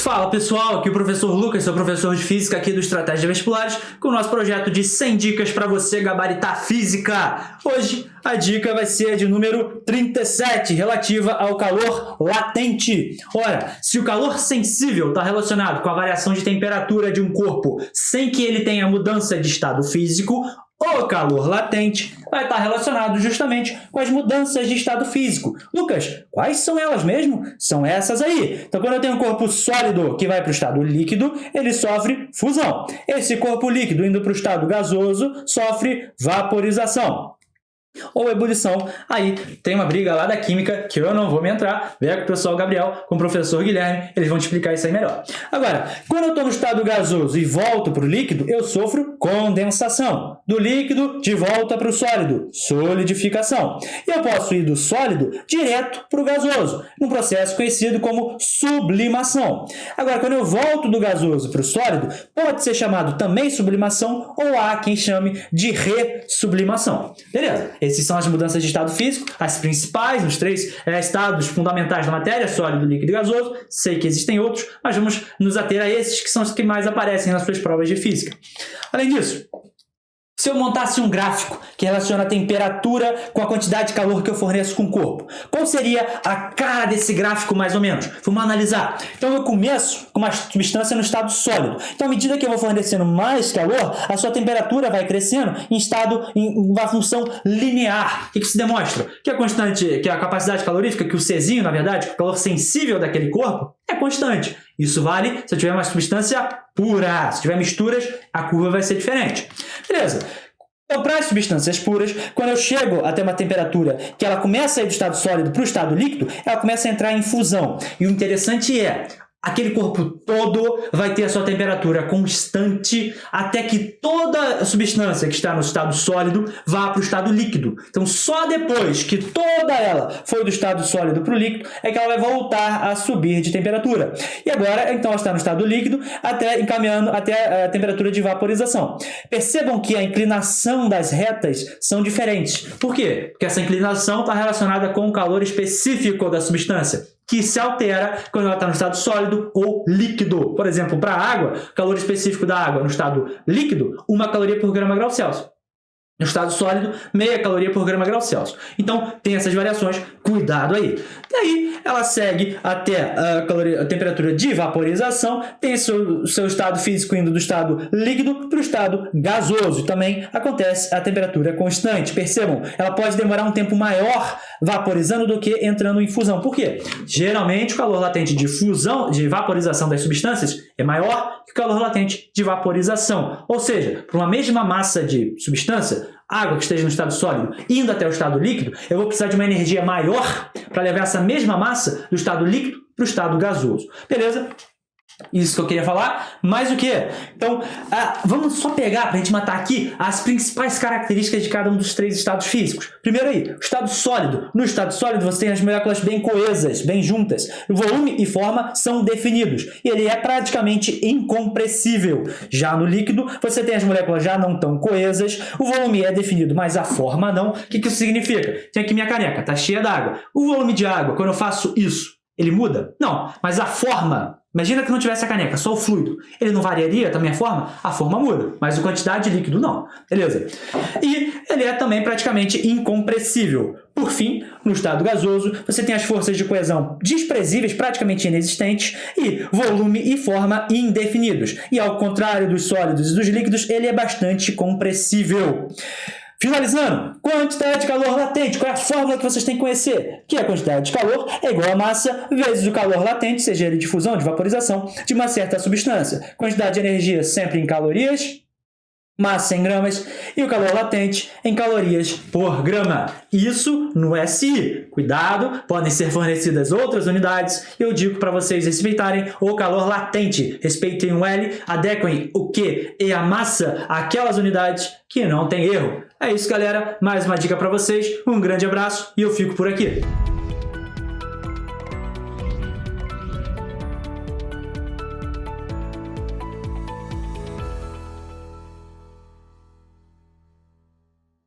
Fala pessoal, aqui é o professor Lucas, sou professor de Física aqui do Estratégia Vestibulares, com o nosso projeto de 100 dicas para você gabaritar Física. Hoje a dica vai ser de número 37, relativa ao calor latente. Ora, se o calor sensível está relacionado com a variação de temperatura de um corpo sem que ele tenha mudança de estado físico, o calor latente vai estar relacionado justamente com as mudanças de estado físico. Lucas, quais são elas mesmo? São essas aí. Então, quando eu tenho um corpo sólido que vai para o estado líquido, ele sofre fusão. Esse corpo líquido indo para o estado gasoso sofre vaporização ou ebulição. Aí tem uma briga lá da química que eu não vou me entrar. Vem com o pessoal Gabriel, com o professor Guilherme, eles vão te explicar isso aí melhor. Agora, quando eu estou no estado gasoso e volto para o líquido, eu sofro condensação. Do líquido, de volta para o sólido, solidificação. E eu posso ir do sólido direto para o gasoso, num processo conhecido como sublimação. Agora, quando eu volto do gasoso para o sólido, pode ser chamado também sublimação ou há quem chame de ressublimação. Beleza? Essas são as mudanças de estado físico, as principais, os três estados fundamentais da matéria, sólido, líquido e gasoso. Sei que existem outros, mas vamos nos ater a esses que são os que mais aparecem nas suas provas de física. Além disso, se eu montasse um gráfico que relaciona a temperatura com a quantidade de calor que eu forneço com o corpo, qual seria a cara desse gráfico mais ou menos? Vamos analisar. Então eu começo com uma substância no estado sólido. Então à medida que eu vou fornecendo mais calor, a sua temperatura vai crescendo em uma função linear. O que isso demonstra? Que a constante, que a capacidade calorífica, que o Czinho, na verdade, que o calor sensível daquele corpo, é constante. Isso vale se eu tiver uma substância pura. Se tiver misturas, a curva vai ser diferente. Beleza. Então, para as substâncias puras, quando eu chego até uma temperatura que ela começa a ir do estado sólido para o estado líquido, ela começa a entrar em fusão. E o interessante é, aquele corpo todo vai ter a sua temperatura constante até que toda a substância que está no estado sólido vá para o estado líquido. Então, só depois que toda ela foi do estado sólido para o líquido é que ela vai voltar a subir de temperatura. E agora, então, ela está no estado líquido encaminhando até a temperatura de vaporização. Percebam que a inclinação das retas são diferentes. Por quê? Porque essa inclinação está relacionada com o calor específico da substância, que se altera quando ela está no estado sólido ou líquido. Por exemplo, para a água, o calor específico da água no estado líquido, 1 caloria por grama grau Celsius. No estado sólido, meia caloria por grama grau Celsius. Então, tem essas variações, cuidado aí. Daí, ela segue até a temperatura de vaporização, tem seu estado físico indo do estado líquido para o estado gasoso. Também acontece a temperatura constante. Percebam, ela pode demorar um tempo maior vaporizando do que entrando em fusão. Por quê? Geralmente, o calor latente de fusão, de vaporização das substâncias, é maior que o calor latente de vaporização. Ou seja, para uma mesma massa de substância, água que esteja no estado sólido indo até o estado líquido, eu vou precisar de uma energia maior para levar essa mesma massa do estado líquido para o estado gasoso. Beleza? Isso que eu queria falar. Mais o que? Então, vamos só pegar, para a gente matar aqui, as principais características de cada um dos três estados físicos. Primeiro aí, o estado sólido. No estado sólido, você tem as moléculas bem coesas, bem juntas. O volume e forma são definidos. E ele é praticamente incompressível. Já no líquido, você tem as moléculas já não tão coesas. O volume é definido, mas a forma não. O que isso significa? Tem aqui minha caneca, está cheia d'água. O volume de água, quando eu faço isso, ele muda? Não, mas a forma... Imagina que não tivesse a caneca, só o fluido. Ele não variaria também a forma? A forma muda, mas a quantidade de líquido não. Beleza? E ele é também praticamente incompressível. Por fim, no estado gasoso, você tem as forças de coesão desprezíveis, praticamente inexistentes, e volume e forma indefinidos. E ao contrário dos sólidos e dos líquidos, ele é bastante compressível. Finalizando, quantidade de calor latente. Qual é a fórmula que vocês têm que conhecer? Que a quantidade de calor é igual a massa vezes o calor latente, seja ele de fusão, de vaporização, de uma certa substância. Quantidade de energia sempre em calorias, massa em gramas, e o calor latente em calorias por grama. Isso no SI. Cuidado, podem ser fornecidas outras unidades. Eu digo para vocês respeitarem o calor latente. Respeitem o L, adequem o Q e a massa àquelas unidades que não tem erro. É isso, galera. Mais uma dica para vocês. Um grande abraço e eu fico por aqui.